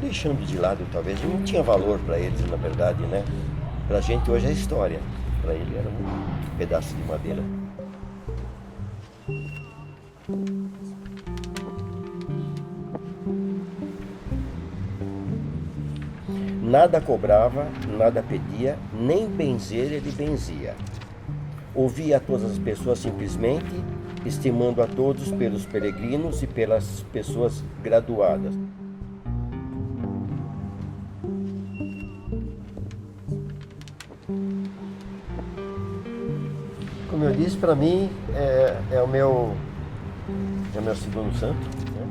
Deixando de lado, talvez, não tinha valor para eles, na verdade, né? Pra gente hoje é história. Para ele era um pedaço de madeira. Nada cobrava, nada pedia, nem benzer ele benzia. Ouvia a todas as pessoas simplesmente, estimando a todos pelos peregrinos e pelas pessoas graduadas. Como eu disse, para mim é o meu segundo santo, né?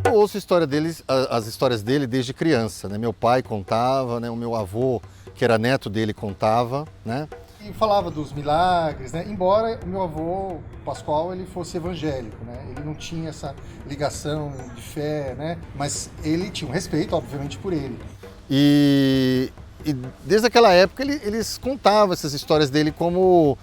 Eu ouço a história deles, as histórias dele desde criança, né? Meu pai contava, né? O meu avô, que era neto dele, contava, né? E falava dos milagres, né? Embora o meu avô Pascoal ele fosse evangélico, né? Ele não tinha essa ligação de fé, né? Mas ele tinha um respeito, obviamente, por ele. E desde aquela época eles contavam essas histórias dele como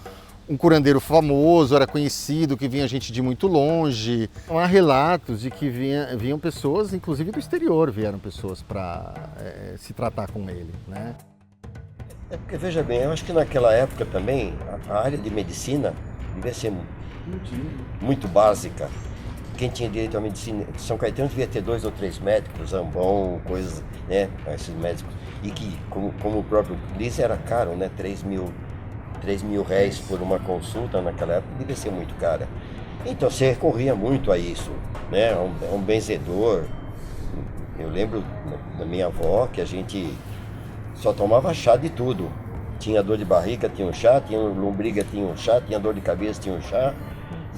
um curandeiro famoso, era conhecido, que vinha gente de muito longe. Há relatos de que vinham pessoas, inclusive do exterior, vieram pessoas para se tratar com ele, né? É porque, veja bem, eu acho que naquela época também a área de medicina devia ser muito básica. Quem tinha direito à medicina, São Caetano devia ter 2 ou 3 médicos, Zambon, coisas, né, esses médicos. E que, como o próprio disse, era caro, né, 3 mil réis por uma consulta naquela época, devia ser muito cara. Então você recorria muito a isso, né, a um benzedor. Eu lembro da minha avó que a gente só tomava chá de tudo. Tinha dor de barriga, tinha um chá, tinha lombriga, tinha um chá, tinha dor de cabeça, tinha um chá.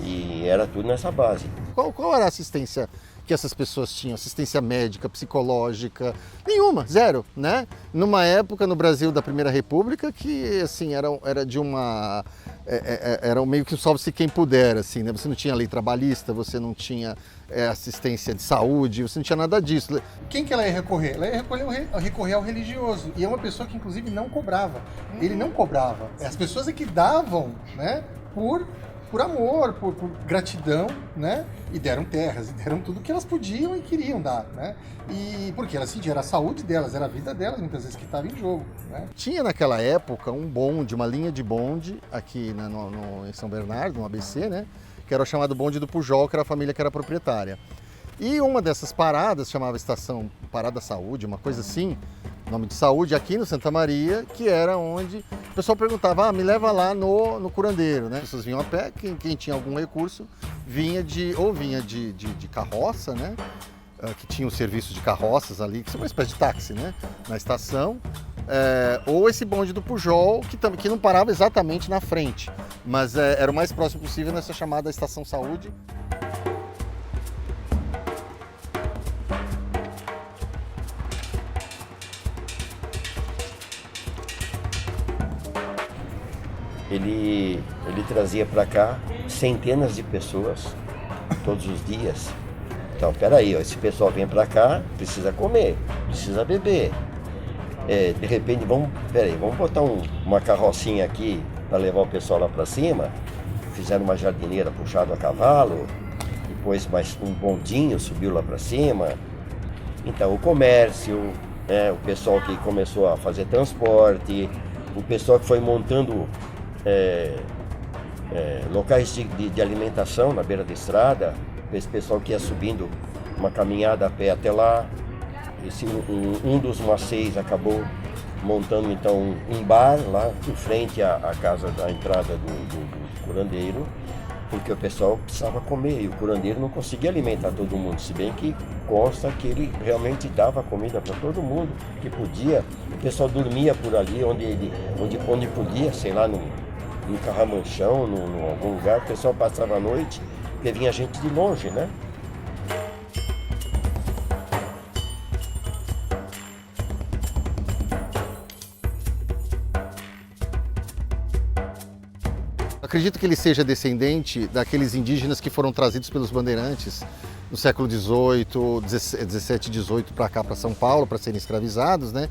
E era tudo nessa base. Qual era a assistência que essas pessoas tinham? Assistência médica, psicológica? Nenhuma, zero, né? Numa época no Brasil da Primeira República que, assim, era de uma... Era meio que um salve-se quem puder, assim, né? Você não tinha lei trabalhista, você não tinha assistência de saúde, você não tinha nada disso. Quem que ela ia recorrer? Ela ia recorrer ao religioso. E é uma pessoa que, inclusive, não cobrava. Ele não cobrava. As pessoas é que davam, né? Por amor, por gratidão, né? E deram terras, e deram tudo que elas podiam e queriam dar, né? E porque elas sentiam, era a saúde delas, era a vida delas, muitas vezes, que estava em jogo, né? Tinha naquela época um bonde, uma linha de bonde aqui em São Bernardo, no ABC, né? Que era o chamado bonde do Pujol, que era a família que era proprietária. E uma dessas paradas chamava Estação Parada Saúde, uma coisa assim, nome de saúde, aqui no Santa Maria, que era onde o pessoal perguntava, me leva lá no curandeiro, né? As pessoas vinham a pé, quem tinha algum recurso vinha de carroça, né? Que tinha o serviço de carroças ali, que é uma espécie de táxi, né? Na estação, ou esse bonde do Pujol, que não parava exatamente na frente, mas era o mais próximo possível nessa chamada Estação Saúde. Ele trazia para cá centenas de pessoas todos os dias. Então, peraí, ó, esse pessoal vem para cá, precisa comer, precisa beber. De repente, vamos botar uma carrocinha aqui para levar o pessoal lá para cima. Fizeram uma jardineira puxada a cavalo, depois mais um bondinho subiu lá para cima. Então, o comércio, o pessoal que começou a fazer transporte, o pessoal que foi montando locais de alimentação na beira da estrada, esse pessoal que ia subindo uma caminhada a pé até lá. Um dos maceios acabou montando então um bar lá em frente à casa da entrada do curandeiro, porque o pessoal precisava comer e o curandeiro não conseguia alimentar todo mundo, se bem que consta que ele realmente dava comida para todo mundo que podia. O pessoal dormia por ali onde podia, sei lá, num carramanchão, em algum lugar, o pessoal passava a noite, porque vinha gente de longe, né? Acredito que ele seja descendente daqueles indígenas que foram trazidos pelos bandeirantes no século XVIII, XVII e XVIII para cá, para São Paulo, para serem escravizados, né?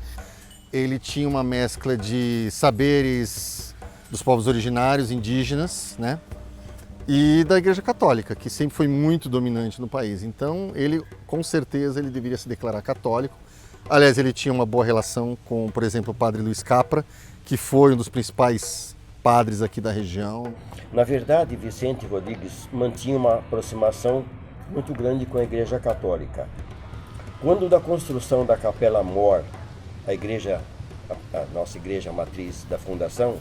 Ele tinha uma mescla de saberes dos povos originários indígenas, né? E da Igreja Católica, que sempre foi muito dominante no país. Então, ele, com certeza, ele deveria se declarar católico. Aliás, ele tinha uma boa relação com, por exemplo, o padre Luiz Capra, que foi um dos principais padres aqui da região. Na verdade, Vicente Rodrigues mantinha uma aproximação muito grande com a Igreja Católica. Quando da construção da Capela Mor, a nossa igreja matriz da fundação,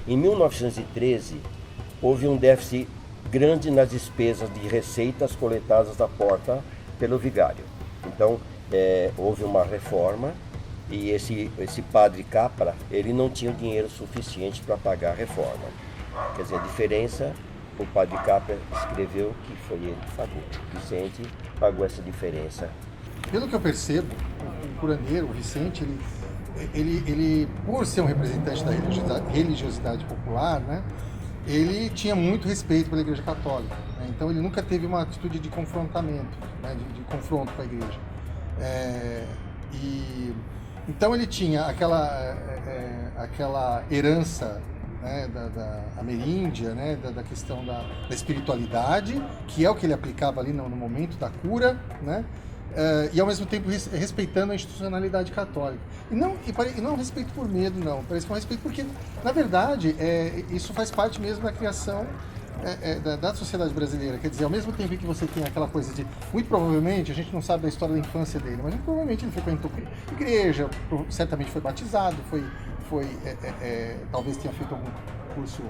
em 1913, houve um déficit grande nas despesas de receitas coletadas da porta pelo vigário. Então, houve uma reforma e esse padre Capra, ele não tinha o dinheiro suficiente para pagar a reforma. Quer dizer, a diferença, o padre Capra escreveu que foi ele que pagou. Vicente pagou essa diferença. Pelo que eu percebo, o curandeiro, o Vicente, ele por ser um representante da religiosidade popular, né, ele tinha muito respeito pela Igreja Católica, né? Então ele nunca teve uma atitude de confrontamento, né, de confronto com a Igreja. Então ele tinha aquela herança, né, da ameríndia, né, da questão da espiritualidade, que é o que ele aplicava ali no momento da cura, né, e ao mesmo tempo respeitando a institucionalidade católica. E não um respeito por medo, não. Parece que é um respeito porque, na verdade, isso faz parte mesmo da criação da sociedade brasileira. Quer dizer, ao mesmo tempo que você tem aquela coisa de, muito provavelmente, a gente não sabe da história da infância dele, mas muito provavelmente ele frequentou igreja, certamente foi batizado, talvez tenha feito algum curso,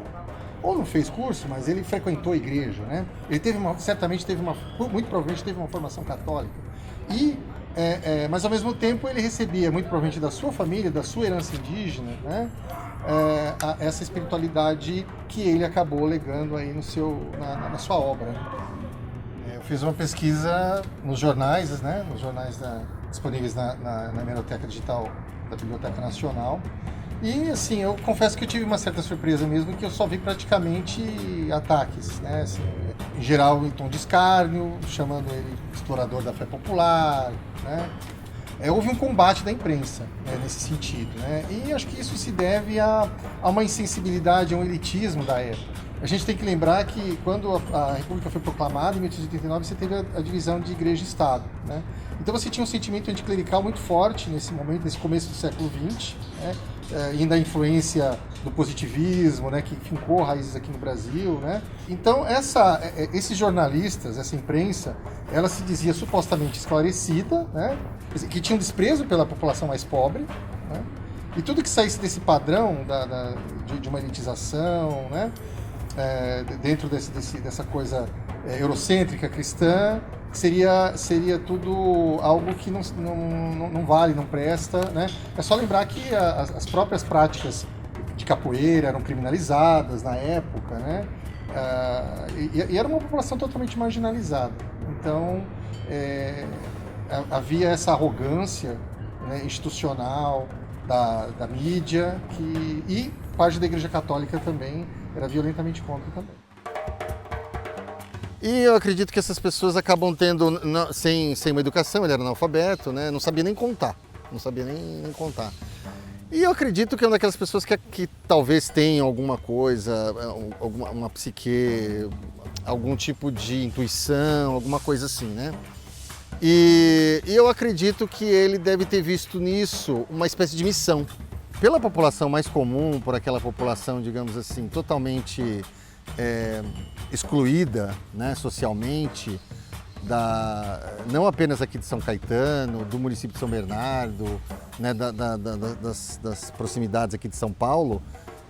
ou não fez curso, mas ele frequentou a igreja, né? Ele muito provavelmente teve uma formação católica. Mas ao mesmo tempo ele recebia, muito provavelmente da sua família, da sua herança indígena, né? Essa espiritualidade que ele acabou legando aí na sua obra. Eu fiz uma pesquisa nos jornais, né? Nos jornais disponíveis na Hemeroteca Digital da Biblioteca Nacional. E assim, eu confesso que eu tive uma certa surpresa mesmo, que eu só vi praticamente ataques, né? Assim, em geral em tom de escárnio, chamando ele de explorador da fé popular, né? Houve um combate da imprensa, né, nesse sentido, né? E acho que isso se deve a uma insensibilidade, a um elitismo da época. A gente tem que lembrar que quando a República foi proclamada, em 1889, você teve a divisão de igreja e Estado, né? Então você tinha um sentimento anticlerical muito forte nesse momento, nesse começo do século XX, né? Ainda a influência do positivismo, né, que fincou raízes aqui no Brasil, né? Então esses jornalistas, essa imprensa, ela se dizia supostamente esclarecida, né, que tinha um desprezo pela população mais pobre, né? E tudo que saísse desse padrão de uma elitização, né, dentro dessa coisa eurocêntrica cristã, seria tudo algo que não vale, não presta, né? É só lembrar que as próprias práticas de capoeira eram criminalizadas na época, né? E era uma população totalmente marginalizada. Então, havia essa arrogância, né, institucional da mídia, e parte da Igreja Católica também era violentamente contra também. E eu acredito que essas pessoas acabam tendo, sem uma educação, ele era analfabeto, né? Não sabia nem contar. E eu acredito que é uma daquelas pessoas que talvez tenham alguma coisa, uma psique, algum tipo de intuição, alguma coisa assim, né? E eu acredito que ele deve ter visto nisso uma espécie de missão. Pela população mais comum, por aquela população, digamos assim, totalmente excluída, né, socialmente, não apenas aqui de São Caetano, do município de São Bernardo, né, das proximidades aqui de São Paulo,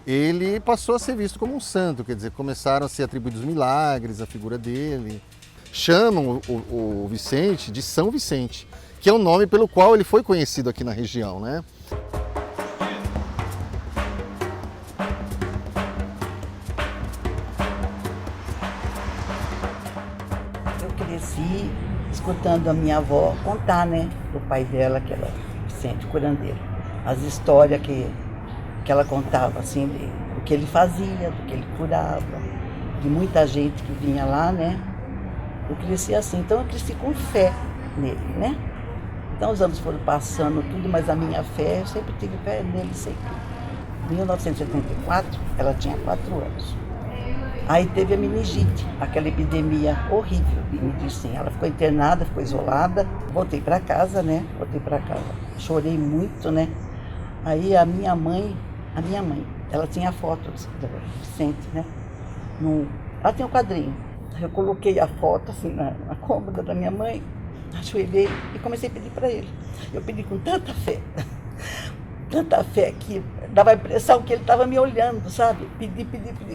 ele passou a ser visto como um santo, quer dizer, começaram a ser atribuídos milagres à figura dele. Chamam o Vicente de São Vicente, que é o nome pelo qual ele foi conhecido aqui na região, né? Eu cresci escutando a minha avó contar, né, do pai dela, que era Vicente Curandeiro, as histórias que ela contava, assim, do que ele fazia, do que ele curava, de muita gente que vinha lá, né? Eu cresci assim, então eu cresci com fé nele, né? Então os anos foram passando tudo, mas a minha fé, eu sempre tive fé nele, sempre. Em 1984, ela tinha 4 anos. Aí teve a meningite, aquela epidemia horrível de meningite. Ela ficou internada, ficou isolada. Voltei para casa, né? Chorei muito, né? Aí a minha mãe, ela tinha foto do Vicente, né? Ela tinha um quadrinho. Eu coloquei a foto assim na cômoda da minha mãe, ajoelhei e comecei a pedir para ele. Eu pedi com tanta fé que dava a impressão que ele estava me olhando, sabe? Pedi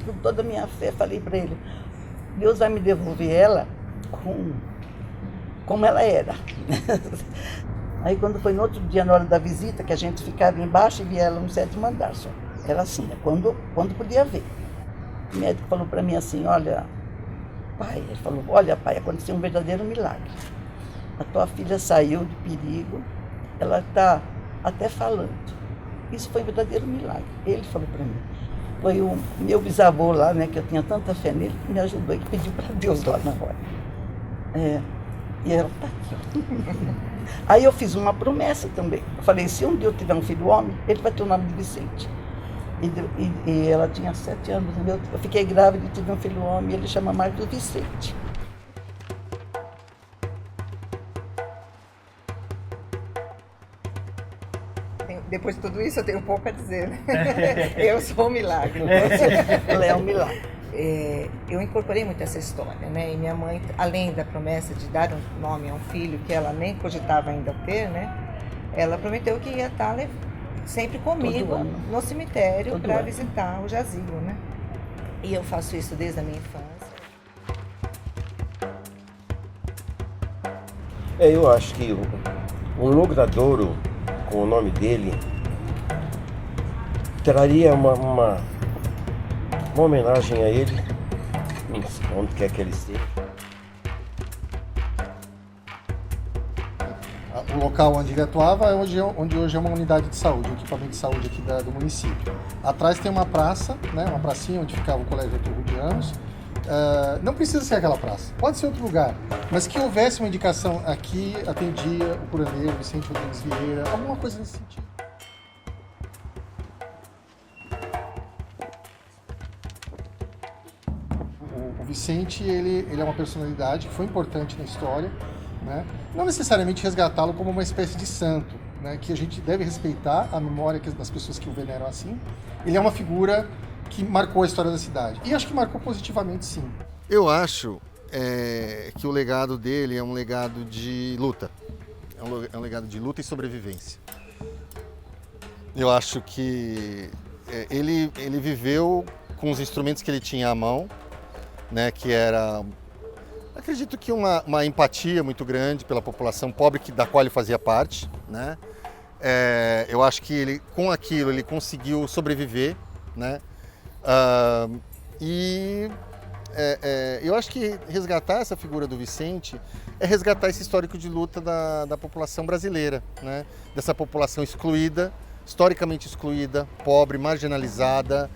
com toda a minha fé, falei para ele, Deus vai me devolver ela como ela era. Aí quando foi no outro dia, na hora da visita, que a gente ficava embaixo e via ela no 7º andar só. Era assim, né? Quando podia ver. O médico falou para mim assim, olha, pai, aconteceu um verdadeiro milagre. A tua filha saiu de perigo, ela está até falando. Isso foi um verdadeiro milagre. Ele falou para mim. Foi o meu bisavô lá, né, que eu tinha tanta fé nele, que me ajudou e que pediu para Deus lá na hora. E ela está aqui. Aí eu fiz uma promessa também. Eu falei, se um dia eu tiver um filho homem, ele vai ter o nome de Vicente. E ela tinha 7 anos, eu fiquei grávida e tive um filho homem, e ele chama Marcos Vicente. Depois de tudo isso, eu tenho pouco a dizer, né? Eu sou um milagre. Ela é um milagre. Eu incorporei muito essa história, né? E minha mãe, além da promessa de dar um nome a um filho que ela nem cogitava ainda ter, né? Ela prometeu que ia estar sempre comigo no cemitério para visitar o jazigo, né? E eu faço isso desde a minha infância. Eu acho que um logradouro com o nome dele traria uma homenagem a ele, onde quer que ele esteja. O local onde ele atuava é onde hoje é uma unidade de saúde, um equipamento de saúde aqui do município. Atrás tem uma praça, né, uma pracinha onde ficava o Colégio Arthur Rudianos. Não precisa ser aquela praça, pode ser outro lugar, mas que houvesse uma indicação aqui, atendia o curandeiro Vicente Rodrigues Vieira, alguma coisa nesse sentido. O Vicente, ele é uma personalidade que foi importante na história, né? Não necessariamente resgatá-lo como uma espécie de santo, né? Que a gente deve respeitar a memória das pessoas que o veneram assim. Ele é uma figura que marcou a história da cidade. E acho que marcou positivamente, sim. Eu acho que o legado dele é um legado de luta. É um legado de luta e sobrevivência. Eu acho que ele viveu com os instrumentos que ele tinha à mão, né, que era, acredito que uma empatia muito grande pela população pobre da qual ele fazia parte, né? Eu acho que com aquilo ele conseguiu sobreviver, né? Eu acho que resgatar essa figura do Vicente é resgatar esse histórico de luta da população brasileira, né? Dessa população excluída, historicamente excluída, pobre, marginalizada,